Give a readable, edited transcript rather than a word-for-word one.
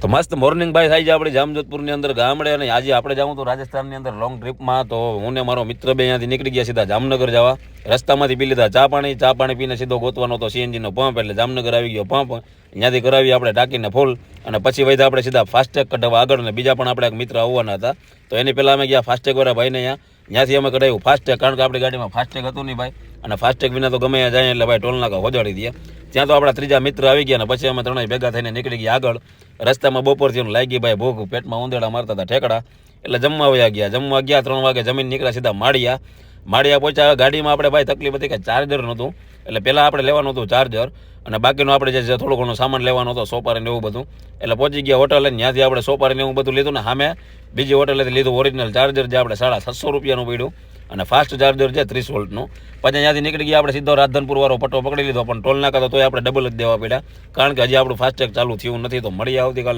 તો મસ્ત મોર્નિંગ ભાઈ થાય છે આપણે જામજોધપુરની અંદર ગામડે, અને આજે આપણે જાઉં તો રાજસ્થાનની અંદર લોંગ ટ્રીપમાં. તો હું ને મારો મિત્ર બે અહીંયાથી નીકળી ગયા સીધા જામનગર જવા. રસ્તામાંથી પી લીધા ચા પાણી પીને સીધો ગોતવાનો હતો સીએનજીનો પંપ, એટલે જામનગર આવી ગયો પંપ. અહીંયાથી કરાવી આપણે ટાંકીને ફૂલ, અને પછી વૈધા આપણે સીધા ફાસ્ટેગ કઢાવવા આગળ. ને બીજા પણ આપણે એક મિત્ર આવવાના હતા, તો એની પહેલાં અમે ગયા ફાસ્ટેગ વાળા ભાઈને ત્યાંથી અમે કઢાવ્યું ફાસ્ટેગ, કારણ કે આપણી ગાડીમાં ફાસ્ટેગ હતું નહીં ભાઈ, અને ફાસ્ટેગ વિના તો ગમે ત્યાં જાય એટલે ભાઈ ટોલનાકા હોજાડી દે. ત્યાં તો આપણા ત્રીજા મિત્ર આવી ગયા, ને પછી અમે ત્રણેય ભેગા થઈને નીકળી ગયા આગળ. રસ્તામાં બપોરથી લાગી ભાઈ ભૂખ, પેટમાં ઉંદેડા મારતા હતા ઠેકડા, એટલે જમવા ગયા 3 વાગે જમીન નીકળ્યા સીધા માળિયા પહોંચ્યા. ગાડીમાં આપણે ભાઈ તકલીફ હતી કે ચાર્જર નહોતું, એટલે પહેલાં આપણે લેવાનું હતું ચાર્જર, અને બાકીનું આપણે જે થોડો ઘણો સામાન લેવાનો હતો સોપારી ને એવું બધું. એટલે પહોંચી ગયા હોટલે, ત્યાંથી આપણે સોપારી ને એવું બધું લીધું, ને સામે બીજી હોટલેથી લીધું ઓરિજિનલ ચાર્જર, જે આપણે 650 રૂપિયાનું પડ્યું, અને ફાસ્ટ ચાર્જર છે 30 વોલ્ટનું. પછી ત્યાંથી નીકળી ગયા આપણે સીધો રાજધનપુર વાળો પટ્ટો પકડી લીધો, પણ ટોલ નાકા તો તોય આપણે ડબલ જ દેવા પડ્યા, કારણ કે હજી આપણું ફાસ્ટેગ ચાલુ થયું નથી. તો મળીએ આવતીકાલે.